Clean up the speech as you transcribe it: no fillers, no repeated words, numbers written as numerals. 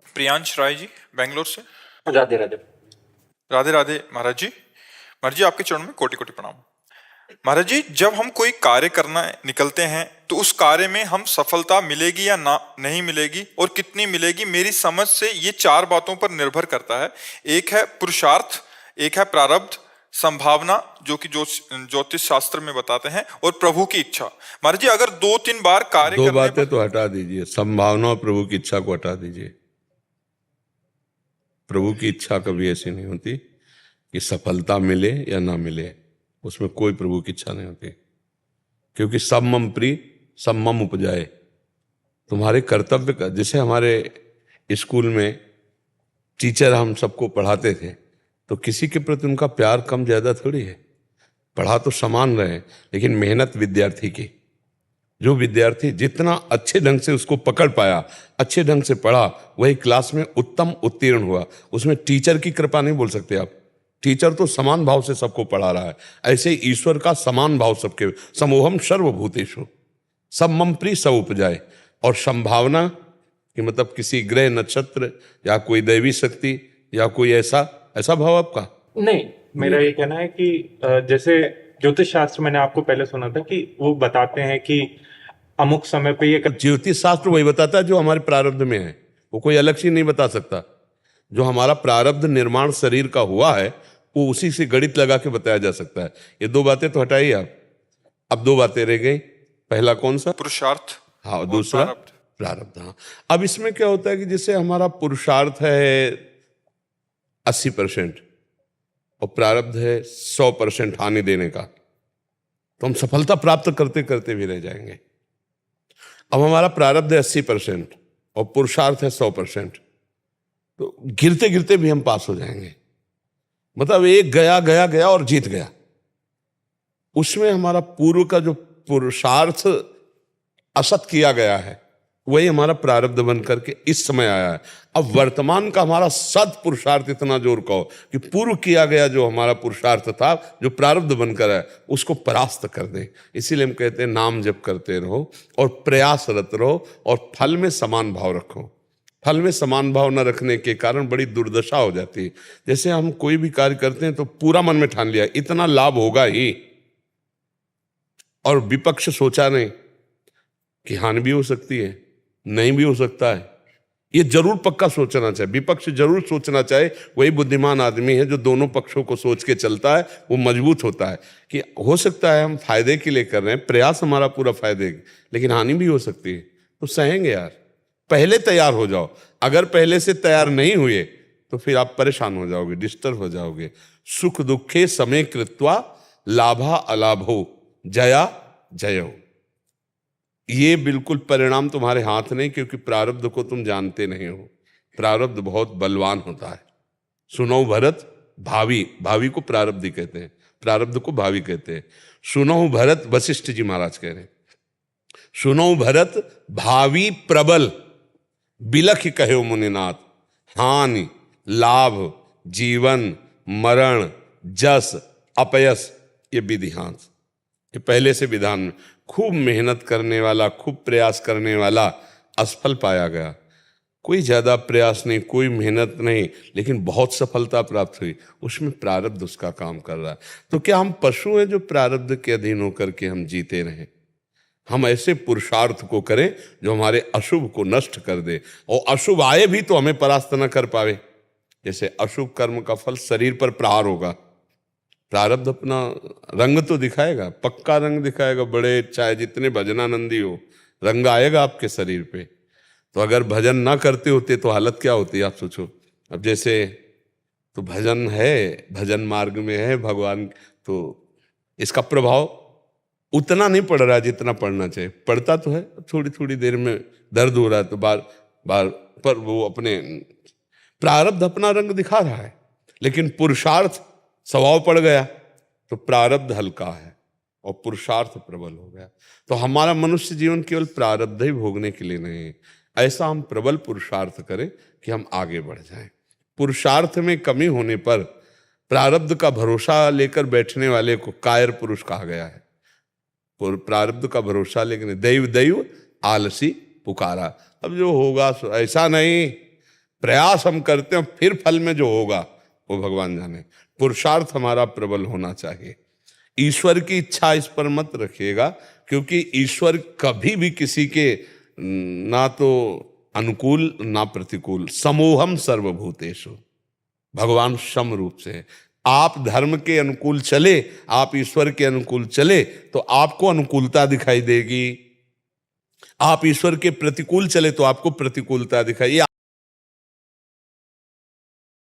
प्रियांश राय जी बेंगलोर से। राधे राधे। राधे राधे महाराज जी। महाराज जी आपके चरणों में कोटि कोटि प्रणाम। महाराज जी, जब हम कोई कार्य करना निकलते हैं तो उस कार्य में हम सफलता मिलेगी या ना नहीं मिलेगी और कितनी मिलेगी, मेरी समझ से ये चार बातों पर निर्भर करता है। एक है पुरुषार्थ, एक है प्रारब्ध, संभावना जो कि ज्योतिष शास्त्र में बताते हैं, और प्रभु की इच्छा। महाराज जी, अगर 2-3 बार कार्य दो करने बातें पर तो हटा दीजिए, संभावना और प्रभु की इच्छा को हटा दीजिए। प्रभु की इच्छा कभी ऐसी नहीं होती कि सफलता मिले या ना मिले, उसमें कोई प्रभु की इच्छा नहीं होती, क्योंकि सब मम प्रिय सब मम उपजाए। तुम्हारे कर्तव्य का, जैसे हमारे स्कूल में टीचर हम सबको पढ़ाते थे, तो किसी के प्रति उनका प्यार कम ज्यादा थोड़ी है। पढ़ा तो समान रहे, लेकिन मेहनत विद्यार्थी की। जो विद्यार्थी जितना अच्छे ढंग से उसको पकड़ पाया, अच्छे ढंग से पढ़ा, वही क्लास में उत्तम उत्तीर्ण हुआ। उसमें टीचर की कृपा नहीं बोल सकते आप। टीचर तो समान भाव से सबको पढ़ा रहा है, ऐसे ही ईश्वर का समान भाव सबके। समोहम सर्वभूतेषु सब मम प्रिय सब उपजाए। और संभावना कि मतलब किसी ग्रह नक्षत्र या कोई दैवी शक्ति या कोई ऐसा भाव आपका नहीं, मेरा ये कहना है कि जैसे ज्योतिष शास्त्र मैंने आपको पहले सुना था कि वो बताते हैं कि अमुक समय पे ये ज्योतिष शास्त्र वही बताता है जो हमारे प्रारब्ध में है, वो कोई अलग चीज नहीं बता सकता। जो हमारा प्रारब्ध निर्माण शरीर का हुआ है, वो उसी से गणित लगा के बताया जा सकता है। ये दो बातें तो हटाइए आप। अब दो बातें रह गई। पहला कौन सा? पुरुषार्थ। हाँ, दूसरा प्रारब्ध। हाँ, अब इसमें क्या होता है कि जैसे हमारा पुरुषार्थ है 80% और प्रारब्ध है 100% हानि देने का, तो हम सफलता प्राप्त करते करते भी रह जाएंगे। अब हमारा प्रारब्ध है 80% और पुरुषार्थ है 100%, तो गिरते गिरते भी हम पास हो जाएंगे। मतलब एक गया गया गया और जीत गया। उसमें हमारा पूर्व का जो पुरुषार्थ असत किया गया है, वही हमारा प्रारब्ध बन करके इस समय आया है। अब वर्तमान का हमारा सद पुरुषार्थ इतना जोर का हो कि पूर्व किया गया जो हमारा पुरुषार्थ था, जो प्रारब्ध बनकर है, उसको परास्त कर दे। इसीलिए हम कहते हैं नाम जप करते रहो और प्रयासरत रहो और फल में समान भाव रखो। फल में समान भाव न रखने के कारण बड़ी दुर्दशा हो जाती है। जैसे हम कोई भी कार्य करते हैं तो पूरा मन में ठान लिया इतना लाभ होगा ही, और विपक्ष सोचा नहीं कि हानि भी हो सकती है, नहीं भी हो सकता है। ये जरूर पक्का सोचना चाहिए, विपक्ष जरूर सोचना चाहिए। वही बुद्धिमान आदमी है जो दोनों पक्षों को सोच के चलता है, वो मजबूत होता है कि हो सकता है हम फायदे के लिए कर रहे हैं, प्रयास हमारा पूरा फायदे, लेकिन हानि भी हो सकती है, तो सहेंगे यार। पहले तैयार हो जाओ। अगर पहले से तैयार नहीं हुए तो फिर आप परेशान हो जाओगे, डिस्टर्ब हो जाओगे। सुख दुखे समय कृत्वा लाभा अलाभो जया जयो। ये बिल्कुल परिणाम तुम्हारे हाथ नहीं, क्योंकि प्रारब्ध को तुम जानते नहीं हो। प्रारब्ध बहुत बलवान होता है। सुनो भरत भावी को प्रारब्ध कहते हैं, प्रारब्ध को भावी कहते हैं। सुनो भरत, वशिष्ठ जी महाराज कह रहे हैं, सुनो भरत भावी प्रबल बिलख कहो मुनिनाथ, हानि लाभ जीवन मरण जस अपयस ये विधिहांस। ये पहले से विधान में खूब मेहनत करने वाला, खूब प्रयास करने वाला असफल पाया गया। कोई ज्यादा प्रयास नहीं, कोई मेहनत नहीं, लेकिन बहुत सफलता प्राप्त हुई। उसमें प्रारब्ध उसका काम कर रहा है। तो क्या हम पशु हैं जो प्रारब्ध के अधीन होकर के हम जीते रहें? हम ऐसे पुरुषार्थ को करें जो हमारे अशुभ को नष्ट कर दे, और अशुभ आए भी तो हमें परास्त न कर पावे। जैसे अशुभ कर्म का फल शरीर पर प्रहार होगा, प्रारब्ध अपना रंग तो दिखाएगा, पक्का रंग दिखाएगा। बड़े चाहे जितने भजनानंदी हो, रंग आएगा आपके शरीर पे। तो अगर भजन ना करते होते तो हालत क्या होती है आप सोचो। अब जैसे तो भजन है, भजन मार्ग में है भगवान, तो इसका प्रभाव उतना नहीं पड़ रहा है जितना पढ़ना चाहिए। पढ़ता तो है, थोड़ी थोड़ी देर में दर्द हो रहा है तो बार बार, पर वो अपने प्रारब्ध अपना रंग दिखा रहा है। लेकिन पुरुषार्थ स्वभाव पड़ गया तो प्रारब्ध हल्का है और पुरुषार्थ प्रबल हो गया। तो हमारा मनुष्य जीवन केवल प्रारब्ध ही भोगने के लिए नहीं है। ऐसा हम प्रबल पुरुषार्थ करें कि हम आगे बढ़ जाएं। पुरुषार्थ में कमी होने पर प्रारब्ध का भरोसा लेकर बैठने वाले को कायर पुरुष कहा गया है। प्रारब्ध का भरोसा लेकिन दैव दैव आलसी पुकारा। अब जो होगा ऐसा नहीं, प्रयास हम करते हैं, फिर फल में जो होगा वो भगवान जाने। पुरुषार्थ हमारा प्रबल होना चाहिए। ईश्वर की इच्छा इस पर मत रखिएगा, क्योंकि ईश्वर कभी भी किसी के ना तो अनुकूल ना प्रतिकूल, समोहम सर्वभूतेषु, भगवान सम रूप से है। आप धर्म के अनुकूल चले, आप ईश्वर के अनुकूल चले तो आपको अनुकूलता दिखाई देगी, आप ईश्वर के प्रतिकूल चले तो आपको प्रतिकूलता दिखाई।